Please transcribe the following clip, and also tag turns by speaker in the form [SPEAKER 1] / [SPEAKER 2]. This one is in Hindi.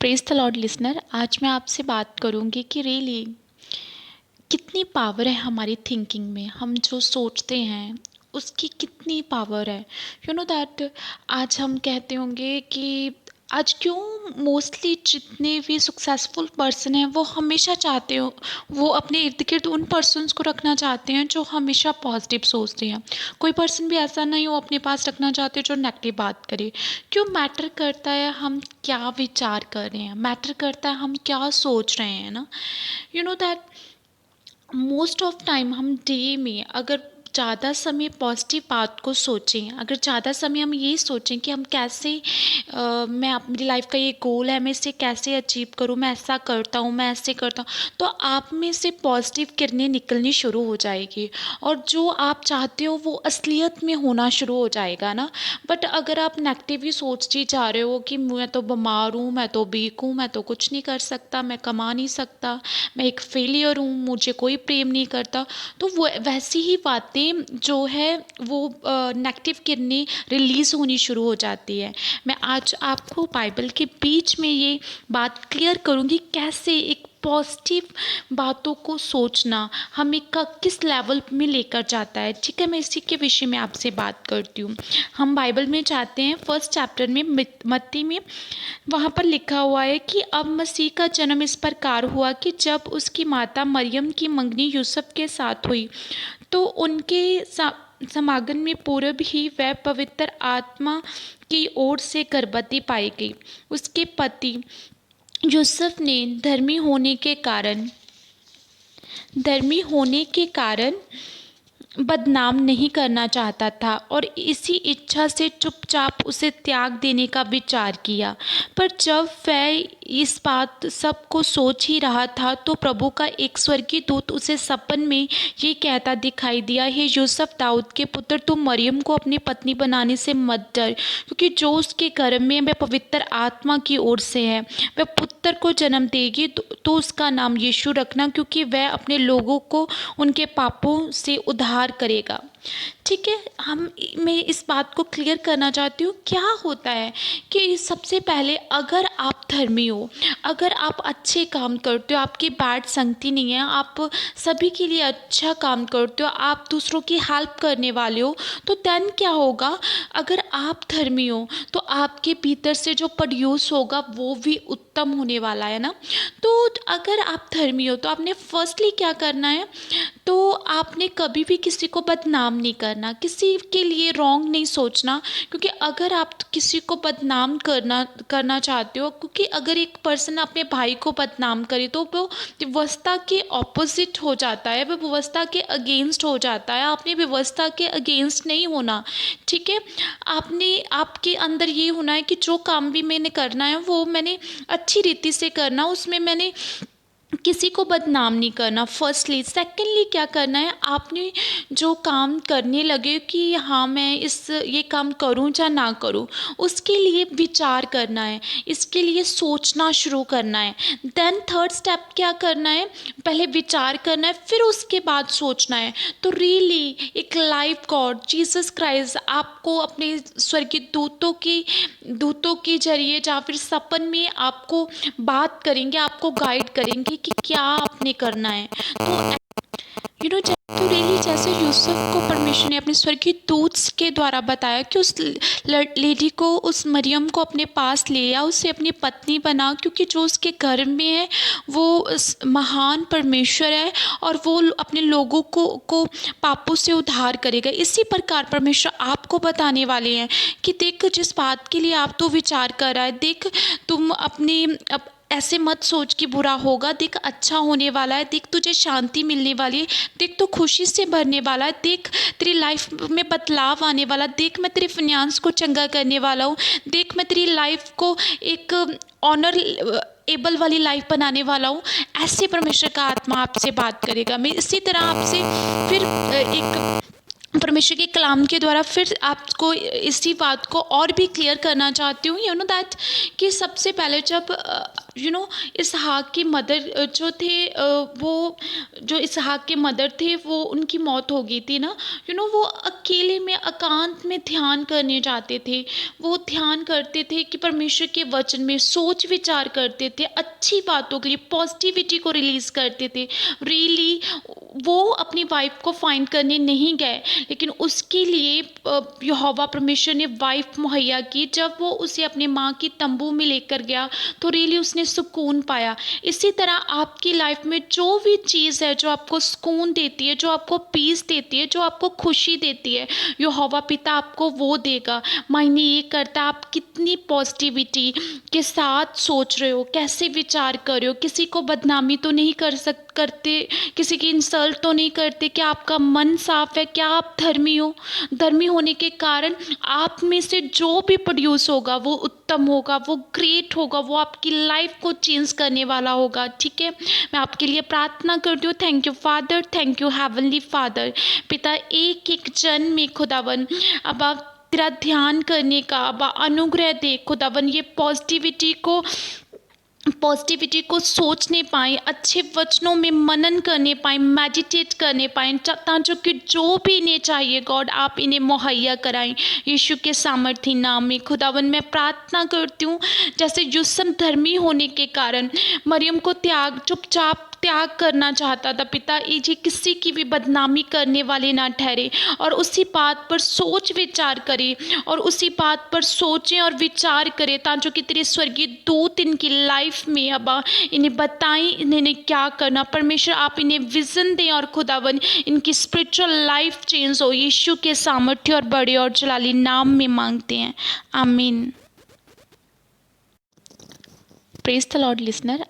[SPEAKER 1] Praise the Lord listener. आज मैं आपसे बात करूंगी कि रियली कितनी पावर है हमारी थिंकिंग में। हम जो सोचते हैं उसकी कितनी पावर है। यू नो दैट आज हम कहते होंगे कि आज क्यों मोस्टली जितने भी सक्सेसफुल पर्सन हैं वो हमेशा चाहते हो, वो अपने इर्द गिर्द उन पर्सन्स को रखना चाहते हैं जो हमेशा पॉजिटिव सोचते हैं। कोई पर्सन भी ऐसा नहीं हो अपने पास रखना चाहते जो नेगेटिव बात करे। क्यों? मैटर करता है हम क्या विचार कर रहे हैं, मैटर करता है हम क्या सोच रहे हैं ना। You know that most of time हम डे में अगर ज़्यादा समय पॉजिटिव बात को सोचें, अगर ज़्यादा समय हम ये सोचें कि हम कैसे मैं मेरी लाइफ का ये गोल है, मैं इसे कैसे अचीव करूँ, मैं ऐसा करता हूँ, मैं ऐसे करता हूँ, तो आप में से पॉजिटिव किरणें निकलनी शुरू हो जाएगी और जो आप चाहते हो वो असलियत में होना शुरू हो जाएगा ना। बट अगर आप नेगेटिव ही सोचते जा रहे हो कि मैं तो बीमार हूँ, मैं तो वीक हूँ, मैं तो कुछ नहीं कर सकता, मैं कमा नहीं सकता, मैं एक फेलियर हूँ, मुझे कोई प्रेम नहीं करता, तो वो वैसी ही बातें जो है वो नेगेटिव किरणें रिलीज़ होनी शुरू हो जाती है। मैं आज आपको बाइबल के बीच में ये बात क्लियर करूँगी कैसे एक पॉजिटिव बातों को सोचना हमें किस लेवल में लेकर जाता है। ठीक है, मैं इसी के विषय में आपसे बात करती हूँ। हम बाइबल में जाते हैं फर्स्ट चैप्टर में मत्ती में। वहाँ पर लिखा हुआ है कि अब मसीह का जन्म इस प्रकार हुआ कि जब उसकी माता मरियम की मंगनी यूसुफ के साथ हुई तो उनके समागम में पूर्व ही वह पवित्र आत्मा की ओर से गर्भवती पाई गई। उसके पति यूसुफ ने धर्मी होने के कारण बदनाम नहीं करना चाहता था और इसी इच्छा से चुपचाप उसे त्याग देने का विचार किया। पर जब वह इस बात सब को सोच ही रहा था तो प्रभु का एक स्वर्गीय दूत उसे सपन में ये कहता दिखाई दिया, हे यूसुफ दाऊद के पुत्र, तुम मरियम को अपनी पत्नी बनाने से मत डर, क्योंकि जो उसके गर्भ में वह पवित्र आत्मा की ओर से है। वह पुत्र को जन्म देगी तो उसका नाम यीशु रखना, क्योंकि वह अपने लोगों को उनके पापों से उद्धार करेगा। ठीक है, मैं इस बात को क्लियर करना चाहती हूँ। क्या होता है कि सबसे पहले अगर आप धर्मी हो, अगर आप अच्छे काम करते हो, आपकी बैड संगति नहीं है, आप सभी के लिए अच्छा काम करते हो, आप दूसरों की हेल्प करने वाले हो, तो देन क्या होगा? अगर आप धर्मी हो तो आपके भीतर से जो प्रोड्यूस होगा वो भी उत्तम होने वाला है ना। तो अगर आप धर्मी हो तो आपने फर्स्टली क्या करना है, तो आपने कभी भी किसी को बदनाम नहीं करना, किसी के लिए रॉन्ग नहीं सोचना, क्योंकि अगर आप किसी को बदनाम करना चाहते हो, क्योंकि अगर एक पर्सन अपने भाई को बदनाम करे तो वो व्यवस्था के ऑपोजिट हो जाता है, वो व्यवस्था के अगेंस्ट हो जाता है। आपने व्यवस्था के अगेंस्ट नहीं होना। ठीक है, आपके अंदर ये होना है कि जो काम भी मैंने करना है वो मैंने अच्छी रीति से करना, उसमें मैंने किसी को बदनाम नहीं करना फर्स्टली। सेकेंडली क्या करना है, आपने जो काम करने लगे कि हाँ मैं ये काम करूँ या ना करूँ, उसके लिए विचार करना है, इसके लिए सोचना शुरू करना है। देन थर्ड स्टेप क्या करना है, पहले विचार करना है फिर उसके बाद सोचना है। तो रियली एक लाइफ गॉड जीसस क्राइस्ट आपको अपने स्वर्गीय दूतों के जरिए या फिर सपन में आपको बात करेंगे, आपको गाइड करेंगे कि क्या आपने करना है। तो तो रियली जैसे यूसुफ को परमेश्वर ने अपने स्वर्गीय दूत के द्वारा बताया कि उस लेडी को, उस मरियम को अपने पास ले आ, उसे अपनी पत्नी बना, क्योंकि जो उसके घर में है वो महान परमेश्वर है और वो अपने लोगों को पापों से उद्धार करेगा। इसी प्रकार परमेश्वर आपको बताने वाले हैं कि देख, जिस बात के लिए आप तो विचार कर रहा है, देख तुम ऐसे मत सोच कि बुरा होगा, देख अच्छा होने वाला है, देख तुझे शांति मिलने वाली है, देख तो खुशी से भरने वाला है, देख तेरी लाइफ में बदलाव आने वाला, देख मैं तेरे फाइनेंस को चंगा करने वाला हूँ, देख मैं तेरी लाइफ को एक ऑनर एबल वाली लाइफ बनाने वाला हूँ। ऐसे परमेश्वर का आत्मा आपसे बात करेगा। मैं इसी तरह आपसे फिर एक परमेश्वर के कलाम के द्वारा फिर आपको इसी बात को और भी क्लियर करना चाहती हूँ, यू नो दैट, कि सबसे पहले जब इसहाक की मदर जो थे, वो जो इसहाक के मदर थे वो उनकी मौत हो गई थी ना, वो अकेले में एकांत में ध्यान करने जाते थे। वो ध्यान करते थे कि परमेश्वर के वचन में सोच विचार करते थे, अच्छी बातों के लिए पॉजिटिविटी को रिलीज़ करते थे। रियली वो अपनी वाइफ को फाइंड करने नहीं गए, लेकिन उसके लिए यहोवा परमेश्वर ने वाइफ मुहैया की। जब वो उसे अपने माँ की तंबू में लेकर गया तो रियली उसने सुकून पाया। इसी तरह आपकी लाइफ में जो भी चीज़ है जो आपको सुकून देती है, जो आपको पीस देती है, जो आपको खुशी देती है, यहोवा पिता आपको वो देगा। मायने ये करता है आप कितनी पॉजिटिविटी के साथ सोच रहे हो, कैसे विचार कर रहे हो, किसी को बदनामी तो नहीं करते, किसी की इंसल्ट तो नहीं करते, क्या आपका मन साफ है, क्या आप धर्मी हो। धर्मी होने के कारण आप में से जो भी प्रोड्यूस होगा वो उत्तम होगा, वो ग्रेट होगा, वो आपकी लाइफ को चेंज करने वाला होगा। ठीक है, मैं आपके लिए प्रार्थना करती हूँ। Thank you father, thank you heavenly father. पिता, एक एक जन में खुदावन अब आप तेरा ध्यान करने का अब अनुग्रह दे खुदावन, ये पॉजिटिविटी को सोचने पाएँ, अच्छे वचनों में मनन करने पाएँ, मेडिटेट करने पाएँ, ताकि कि जो भी इन्हें चाहिए गॉड आप इन्हें मुहैया कराएं। यीशु के सामर्थी नाम में खुदावन मैं प्रार्थना करती हूँ, जैसे यूसुफ धर्मी होने के कारण मरियम को चुपचाप त्याग करना चाहता था। पिता, ये किसी की भी बदनामी करने वाले ना ठहरे और उसी बात पर सोच विचार करें, और उसी बात पर सोचें और विचार करें, ताकि कि तेरे स्वर्गीय दूत इनकी लाइफ में अब इन्हें बताएं इन्हें क्या करना। परमेश्वर आप इन्हें विजन दें और खुदावन इनकी स्पिरिचुअल लाइफ चेंज हो। यीशु के सामर्थ्य और बड़े और जलाली नाम में मांगते हैं, आमीन। Praise the Lord listener.